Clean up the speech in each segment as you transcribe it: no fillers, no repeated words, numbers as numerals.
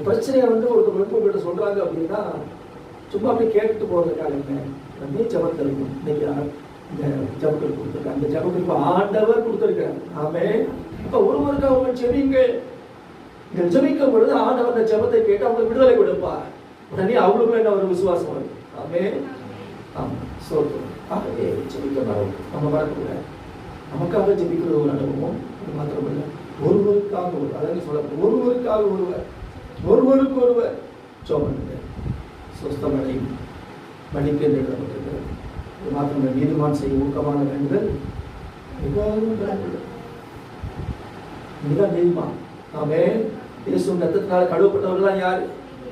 பிரச்சனையை வந்து உங்கள்கிட்ட சொல்றாங்க அப்படின்னா சும்மா அப்படியே கேட்டுட்டு போறதுக்காக இல்லை, ஜபத்தில் இருக்கும். இன்னைக்கு இந்த ஜபத்தில் கொடுத்துருக்காங்க, அந்த ஜபத்திற்கு ஆண்டவர் கொடுத்துருக்காரு. ஆமே. இப்ப ஒருவருக்கு அவங்க ஜெபிங்க, இந்த ஜெபிக்கும் பொழுது ஆண்டவர் அந்த ஜபத்தை கேட்டு அவங்க விடுதலை கொடுப்பார். உடனே அவங்களுக்குள்ள என்ன ஒரு விசுவாசம் வரும். ஆமே. ஆமா, சொல்றோம். ஆகவே ஜெபிக்க வரும், நம்ம வரக்கூடாது. நமக்காக ஜெபிக்கிற ஒரு அனுபவம். அது மாத்திரமல்ல, ஒருவருக்காக ஒருவர், அதாவது சொல்ல ஒருவருக்காக ஒருவர், ஒருவருக்கு ஒருவர் ஜெபம் சொஸ்தமடையும் மன்னிப்பு என்று எழுதப்பட்டிருக்கிறது. இது மாத்திரமல்ல, நீதிமான் செய்ய ஊக்கமான வேண்டுதல் மிகவும் மிக நீதிமான். ஆமே. இயேசு ரத்தத்தினால கழுவப்பட்டவர்கள் தான் யாரு?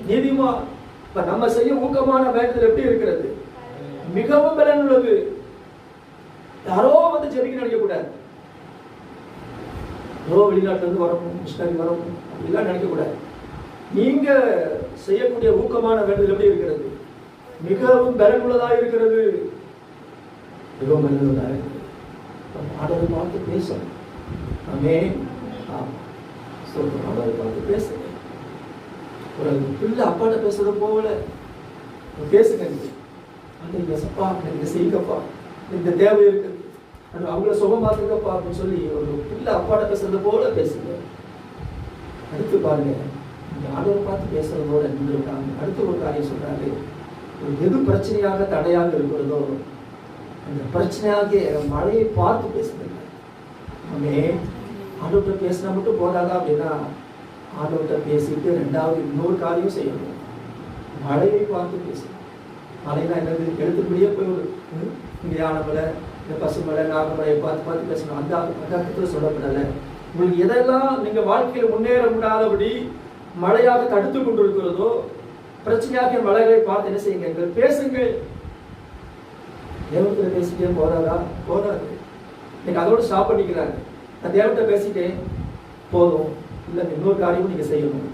நீதிமான். இப்ப நம்ம செய்ய ஊக்கமான வேண்டுதல் எப்படி இருக்கிறது? மிகவும் பலன் உள்ளது. யாரோ வந்து ஜெபிக்க நினைக்க கூடாது. வெளிநாட்டுல இருந்து வரணும், மிஷனரி வரணும் அப்படிலாம் நினைக்க கூடாது. நீங்க செய்யக்கூடிய ஊக்கமான வேண்டுதல் எப்படி இருக்கிறது? மிகவும் பலன் உள்ளதாக இருக்கிறது. மிகவும் பலன் உள்ளதாக இருக்கிறது. ஆண்டவரை பார்த்து பேசணும். ஆமே. சொல்றோம், ஆண்டவரை பார்த்து பேசுங்க. ஒரு பிள்ளை அப்பாட்ட பேசுறது போல பேசுங்க. நீங்க சப்பா, நீங்க செய்யுங்கப்பா, இந்த தேவை இருக்குது, அவங்கள சுகமாக்குங்கப்பா அப்படின்னு சொல்லி ஒரு பிள்ளை அப்பாட்ட பேசுறது போல பேசுங்க. அடுத்து பாருங்க, நீங்க ஆண்டவரை பார்த்து பேசுறதோட நின்று விட்டாங்க. அடுத்து ஒரு காரியம் சொல்றாரு, எது பிரச்சனையாக தடையாக இருக்கிறதோ அந்த பிரச்சனையாக மழையை பார்த்து பேசுங்க. ஆமே. ஆண்டவர்கிட்ட பேசினா மட்டும் போதாதா அப்படின்னா, ஆண்டவர்கிட்ட பேசிட்டு ரெண்டாவது இன்னொரு காரியம் செய்யணும். மழையை பார்த்து பேசணும். மழைனா என்னது? எழுத்துப்படியே போய் ஒரு இந்த யானைமலை, இந்த பசுமலை, நாகமலையை பார்த்து பார்த்து பேசணும். அந்த அர்த்தத்தில் சொல்லப்படலை. உங்களுக்கு எதெல்லாம் நீங்க வாழ்க்கையில் முன்னேற முடியாதபடி மழையாக தடுத்து கொண்டிருக்கிறதோ, பிரச்சனையாக மலைகளை பார்த்து என்ன செய்யுங்க? பேசுங்க. தேவத்துல பேசிட்டே போறாரா? போறாரு. நீங்க அதோட ஸ்டாப் பண்ணிக்கிறாரு. நான் தேவத்தை பேசிட்டேன் போதும், இல்லை இன்னொரு காரியமும் நீங்க செய்யணும்.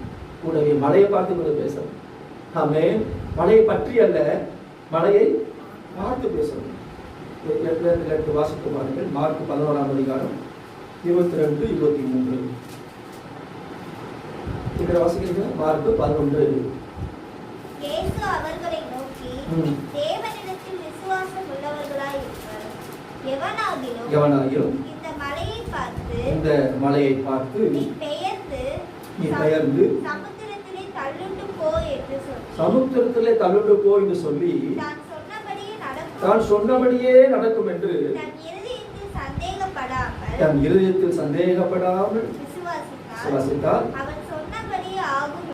கூடவே மழையை பார்த்து கூட பேசணும். ஆமே. மழையை பற்றி அல்ல, மழையை பார்த்து பேசணும். வாசித்து பாருங்கள். மார்க் 11ஆம் அதிகாரம் 22, 23. இதில் வாசிக்கிறீங்க. மார்க் 11. இயேசு அவர்களை நோக்கி, தேவனிடத்தில் விசுவாசம் உள்ளவர்களாய் இருப்பார். எவனாகிலும் இந்த மலையை பார்த்து நீ பெயர்ந்து சமுத்திரத்திலே தள்ளுண்டு போ என்று சொல்லி தான் சொன்னபடியே நடக்கும் என்று தன் இருதயத்தில் சந்தேகப்படாமல் விசுவாசித்தால்